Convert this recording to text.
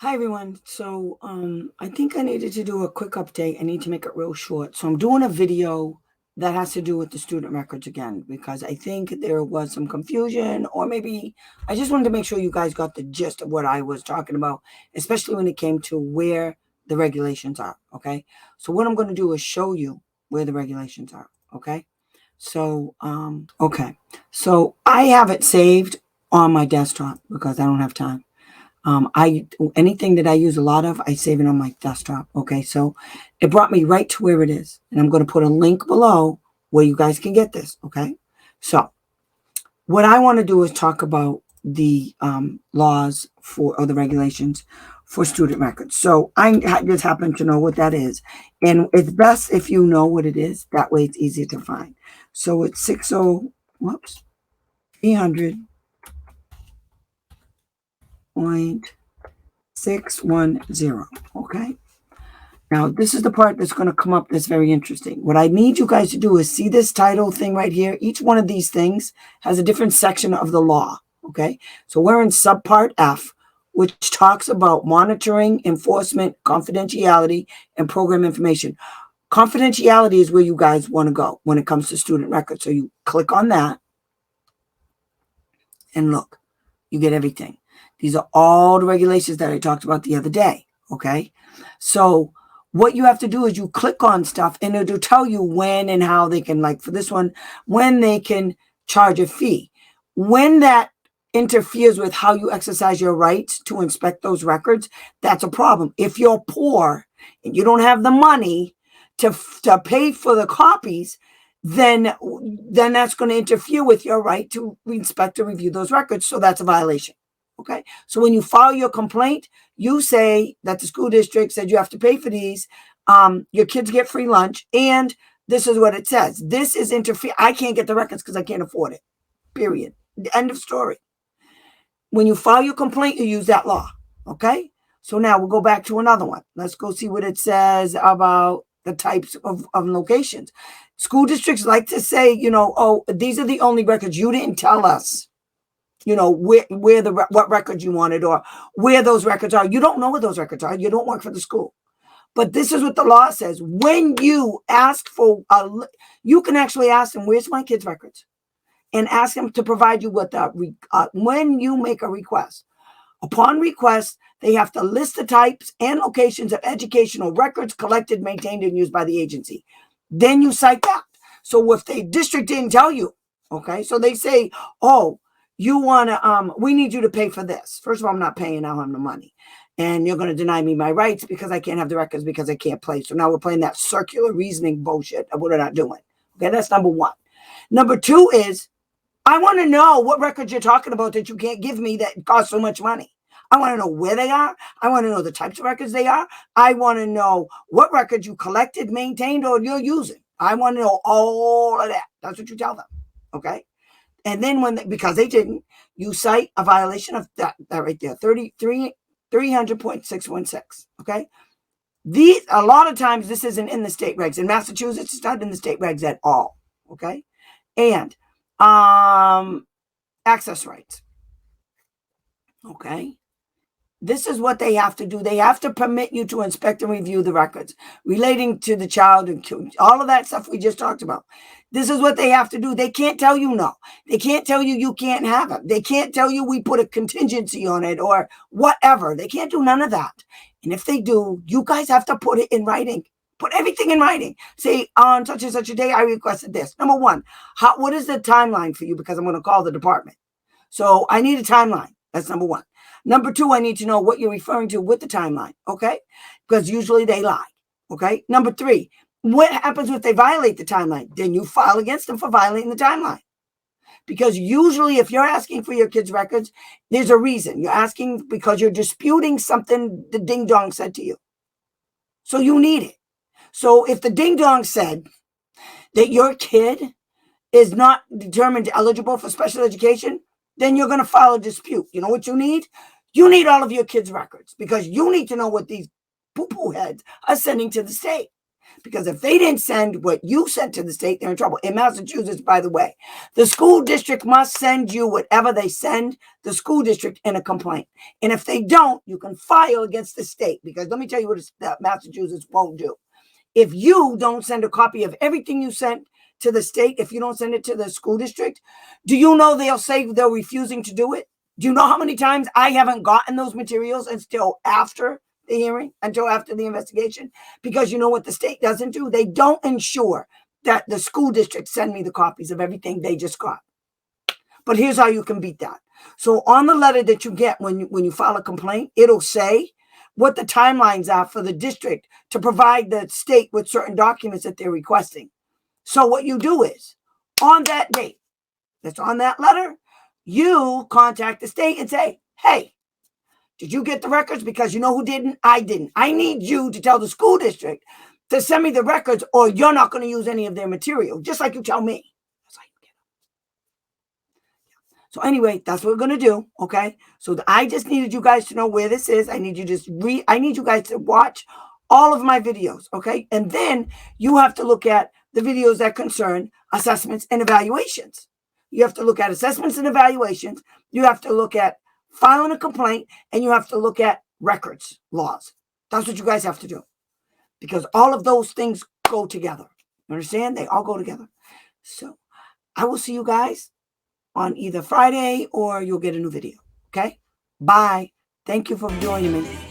Hi everyone. I think I needed to do a quick update. I need to make it real short. So I'm doing a video that has to do with the student records again because I think there was some confusion, or maybe I just wanted to make sure you guys got the gist of what I was talking about, especially when it came to where the regulations are. Okay. So what I'm going to do is show you where the regulations are. Okay. Okay. So I have it saved on my desktop because I don't have time. I anything that I use a lot of, I save it on my desktop. Okay, so it brought me right to where it is, and I'm going to put a link below where you guys can get this. Okay, so what I want to do is talk about the laws or the regulations for student records. So just happen to know what that is, and it's best if you know what it is. That way, it's easier to find. So it's 300.610. Okay. Now, this is the part that's going to come up that's very interesting. What I need you guys to do is see this title thing right here. Each one of these things has a different section of the law. Okay. So we're in subpart F, which talks about monitoring, enforcement, confidentiality, and program information. Confidentiality is where you guys want to go when it comes to student records. So you click on that and look, you get everything. These are all the regulations that I talked about the other day. Okay. So what you have to do is you click on stuff and it'll tell you when and how they can, like for this one, when they can charge a fee. When that interferes with how you exercise your rights to inspect those records, that's a problem. If you're poor and you don't have the money to pay for the copies, then that's going to interfere with your right to inspect and review those records. So that's a violation. Okay. So when you file your complaint, you say that the school district said you have to pay for these. Your kids get free lunch. And this is what it says. This is interfere. I can't get the records because I can't afford it. Period. End of story. When you file your complaint, you use that law. Okay. So now we'll go back to another one. Let's go see what it says about the types of locations. School districts like to say, oh, these are the only records. You didn't tell us, what records you wanted or where those records are. You don't know where those records are. You don't work for the school. But this is what the law says. When you ask for, you can actually ask them, where's my kids' records? And ask them to provide you with that when you make a request. Upon request, they have to list the types and locations of educational records collected, maintained, and used by the agency. Then you cite that. So if the district didn't tell you, okay, so they say, oh, you want to, we need you to pay for this. First of all, I'm not paying, I don't have the money. And you're going to deny me my rights because I can't have the records because I can't play. So now we're playing that circular reasoning bullshit of what we're not doing. Okay, that's number one. Number two is, I want to know what records you're talking about that you can't give me that cost so much money. I want to know where they are. I want to know the types of records they are. I want to know what records you collected, maintained, or you're using. I want to know all of that. That's what you tell them. Okay. And then because they didn't, you cite a violation of that right there, 300.616. Okay. A lot of times this isn't in the state regs. In Massachusetts, it's not in the state regs at all. Okay. And access rights. Okay. This is what they have to do. They have to permit you to inspect and review the records relating to the child and all of that stuff we just talked about. This is what they have to do. They can't tell you no. They can't tell you you can't have it. They can't tell you we put a contingency on it or whatever. They can't do none of that. And if they do, you guys have to put it in writing. Put everything in writing. Say, on such and such a day, I requested this. Number one, what is the timeline for you? Because I'm going to call the department. So I need a timeline. That's number one. Number two, I need to know what you're referring to with the timeline, okay? Because usually they lie, okay? Number three, what happens if they violate the timeline? Then you file against them for violating the timeline. Because usually if you're asking for your kids' records, there's a reason. You're asking because you're disputing something the ding-dong said to you. So you need it. So if the ding-dong said that your kid is not determined eligible for special education, then you're going to file a dispute. You know what you need? You need all of your kids' records because you need to know what these poo-poo heads are sending to the state. Because if they didn't send what you sent to the state, they're in trouble. In Massachusetts, by the way, the school district must send you whatever they send the school district in a complaint. And if they don't, you can file against the state. Because let me tell you what Massachusetts won't do. If you don't send a copy of everything you sent to the state, if you don't send it to the school district, do you know they'll say they're refusing to do it? Do you know how many times I haven't gotten those materials until after the hearing, until after the investigation? Because you know what the state doesn't do? They don't ensure that the school district send me the copies of everything they just got. But here's how you can beat that. So on the letter that you get when you file a complaint, it'll say what the timelines are for the district to provide the state with certain documents that they're requesting. So what you do is, on that date that's on that letter, you contact the state and say, hey, did you get the records? Because you know who didn't? I didn't. I need you to tell the school district to send me the records, or you're not going to use any of their material, just like you tell me. That's how you get it. So anyway, that's what we're going to do, okay? So I just needed you guys to know where this is. I need you guys to watch all of my videos, okay? And then you have to look at the videos that concern assessments and evaluations. You have to look at assessments and evaluations. You have to look at filing a complaint, and you have to look at records laws. That's what you guys have to do, because all of those things go together. You understand? They all go together. So I will see you guys on either Friday, or you'll get a new video. Okay? Bye. Thank you for joining me.